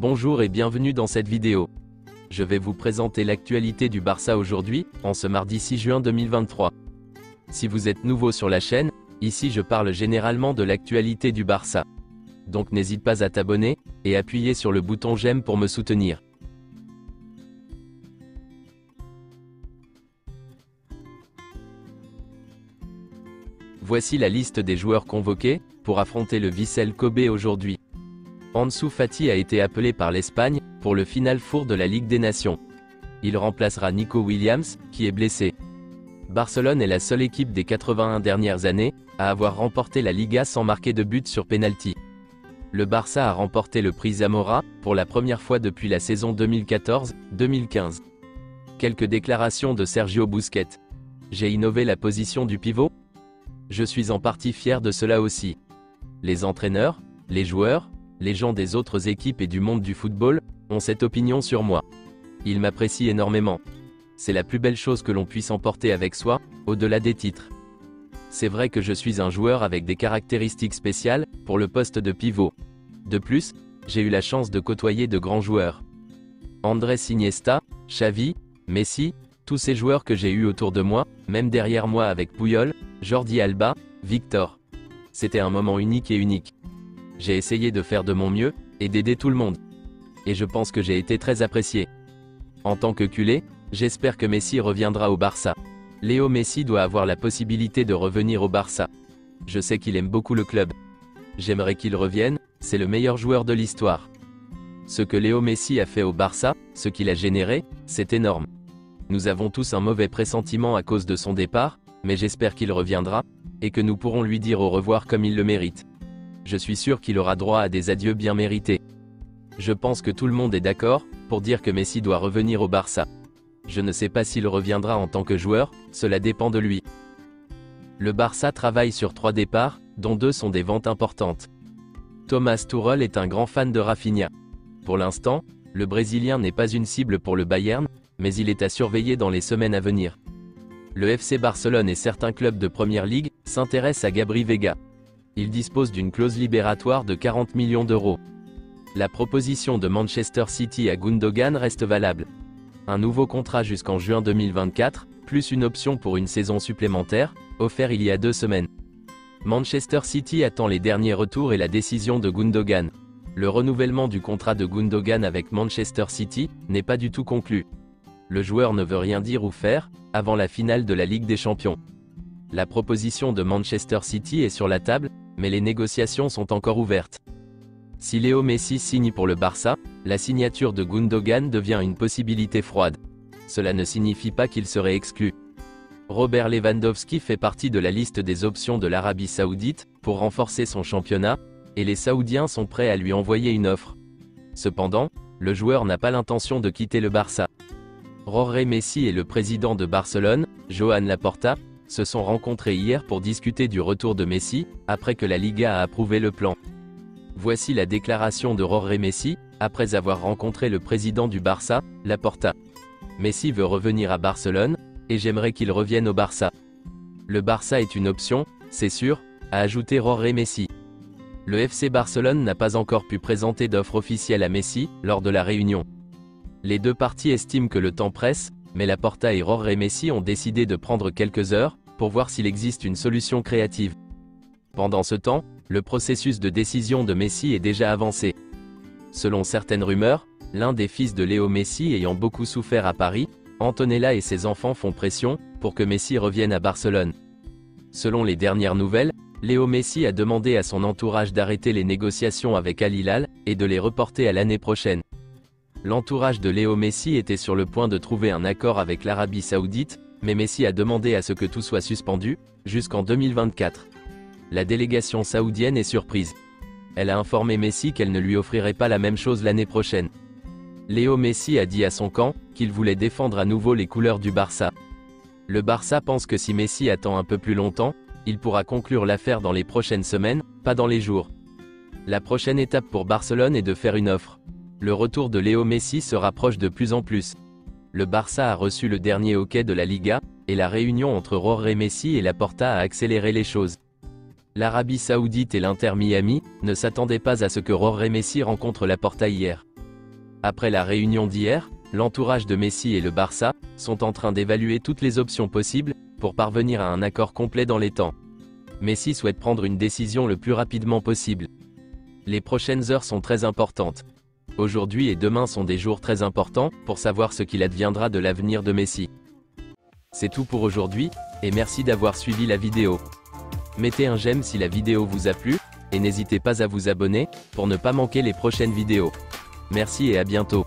Bonjour et bienvenue dans cette vidéo. Je vais vous présenter l'actualité du Barça aujourd'hui, en ce mardi 6 juin 2023. Si vous êtes nouveau sur la chaîne, ici je parle généralement de l'actualité du Barça. Donc n'hésite pas à t'abonner, et appuyer sur le bouton j'aime pour me soutenir. Voici la liste des joueurs convoqués, pour affronter le Vissel Kobe aujourd'hui. Ansu Fati a été appelé par l'Espagne, pour le Final Four de la Ligue des Nations. Il remplacera Nico Williams, qui est blessé. Barcelone est la seule équipe des 81 dernières années, à avoir remporté la Liga sans marquer de but sur penalty. Le Barça a remporté le prix Zamora, pour la première fois depuis la saison 2014-2015. Quelques déclarations de Sergio Busquets. J'ai innové la position du pivot. Je suis en partie fier de cela aussi. Les entraîneurs, les joueurs, les gens des autres équipes et du monde du football, ont cette opinion sur moi. Ils m'apprécient énormément. C'est la plus belle chose que l'on puisse emporter avec soi, au-delà des titres. C'est vrai que je suis un joueur avec des caractéristiques spéciales, pour le poste de pivot. De plus, j'ai eu la chance de côtoyer de grands joueurs. Andrés Iniesta, Xavi, Messi, tous ces joueurs que j'ai eus autour de moi, même derrière moi avec Puyol, Jordi Alba, Victor. C'était un moment unique et unique. J'ai essayé de faire de mon mieux, et d'aider tout le monde. Et je pense que j'ai été très apprécié. En tant que culé, j'espère que Messi reviendra au Barça. Léo Messi doit avoir la possibilité de revenir au Barça. Je sais qu'il aime beaucoup le club. J'aimerais qu'il revienne, c'est le meilleur joueur de l'histoire. Ce que Léo Messi a fait au Barça, ce qu'il a généré, c'est énorme. Nous avons tous un mauvais pressentiment à cause de son départ, mais j'espère qu'il reviendra, et que nous pourrons lui dire au revoir comme il le mérite. Je suis sûr qu'il aura droit à des adieux bien mérités. Je pense que tout le monde est d'accord, pour dire que Messi doit revenir au Barça. Je ne sais pas s'il reviendra en tant que joueur, cela dépend de lui. Le Barça travaille sur 3 départs, dont 2 sont des ventes importantes. Thomas Tuchel est un grand fan de Rafinha. Pour l'instant, le Brésilien n'est pas une cible pour le Bayern, mais il est à surveiller dans les semaines à venir. Le FC Barcelone et certains clubs de Première Ligue s'intéressent à Gabri Veiga. Il dispose d'une clause libératoire de 40 millions d'euros. La proposition de Manchester City à Gundogan reste valable. Un nouveau contrat jusqu'en juin 2024, plus une option pour une saison supplémentaire, offert il y a 2 semaines. Manchester City attend les derniers retours et la décision de Gundogan. Le renouvellement du contrat de Gundogan avec Manchester City n'est pas du tout conclu. Le joueur ne veut rien dire ou faire, avant la finale de la Ligue des Champions. La proposition de Manchester City est sur la table, mais les négociations sont encore ouvertes. Si Léo Messi signe pour le Barça, la signature de Gundogan devient une possibilité froide. Cela ne signifie pas qu'il serait exclu. Robert Lewandowski fait partie de la liste des options de l'Arabie Saoudite, pour renforcer son championnat, et les Saoudiens sont prêts à lui envoyer une offre. Cependant, le joueur n'a pas l'intention de quitter le Barça. Jorge Messi et le président de Barcelone, Joan Laporta, se sont rencontrés hier pour discuter du retour de Messi, après que la Liga a approuvé le plan. Voici la déclaration de Jorge Messi, après avoir rencontré le président du Barça, Laporta. Messi veut revenir à Barcelone, et j'aimerais qu'il revienne au Barça. Le Barça est une option, c'est sûr, a ajouté Jorge Messi. Le FC Barcelone n'a pas encore pu présenter d'offre officielle à Messi, lors de la réunion. Les 2 parties estiment que le temps presse, mais Laporta et Jorge Messi ont décidé de prendre quelques heures, pour voir s'il existe une solution créative. Pendant ce temps, le processus de décision de Messi est déjà avancé. Selon certaines rumeurs, l'un des fils de Léo Messi ayant beaucoup souffert à Paris, Antonella et ses enfants font pression, pour que Messi revienne à Barcelone. Selon les dernières nouvelles, Léo Messi a demandé à son entourage d'arrêter les négociations avec Al Hilal, et de les reporter à l'année prochaine. L'entourage de Léo Messi était sur le point de trouver un accord avec l'Arabie Saoudite, mais Messi a demandé à ce que tout soit suspendu, jusqu'en 2024. La délégation saoudienne est surprise. Elle a informé Messi qu'elle ne lui offrirait pas la même chose l'année prochaine. Léo Messi a dit à son camp, qu'il voulait défendre à nouveau les couleurs du Barça. Le Barça pense que si Messi attend un peu plus longtemps, il pourra conclure l'affaire dans les prochaines semaines, pas dans les jours. La prochaine étape pour Barcelone est de faire une offre. Le retour de Léo Messi se rapproche de plus en plus. Le Barça a reçu le dernier hockey de la Liga, et la réunion entre Jorge Messi et Laporta a accéléré les choses. L'Arabie Saoudite et l'Inter Miami ne s'attendaient pas à ce que Jorge Messi rencontre Laporta hier. Après la réunion d'hier, l'entourage de Messi et le Barça sont en train d'évaluer toutes les options possibles pour parvenir à un accord complet dans les temps. Messi souhaite prendre une décision le plus rapidement possible. Les prochaines heures sont très importantes. Aujourd'hui et demain sont des jours très importants pour savoir ce qu'il adviendra de l'avenir de Messi. C'est tout pour aujourd'hui, et merci d'avoir suivi la vidéo. Mettez un j'aime si la vidéo vous a plu, et n'hésitez pas à vous abonner pour ne pas manquer les prochaines vidéos. Merci et à bientôt.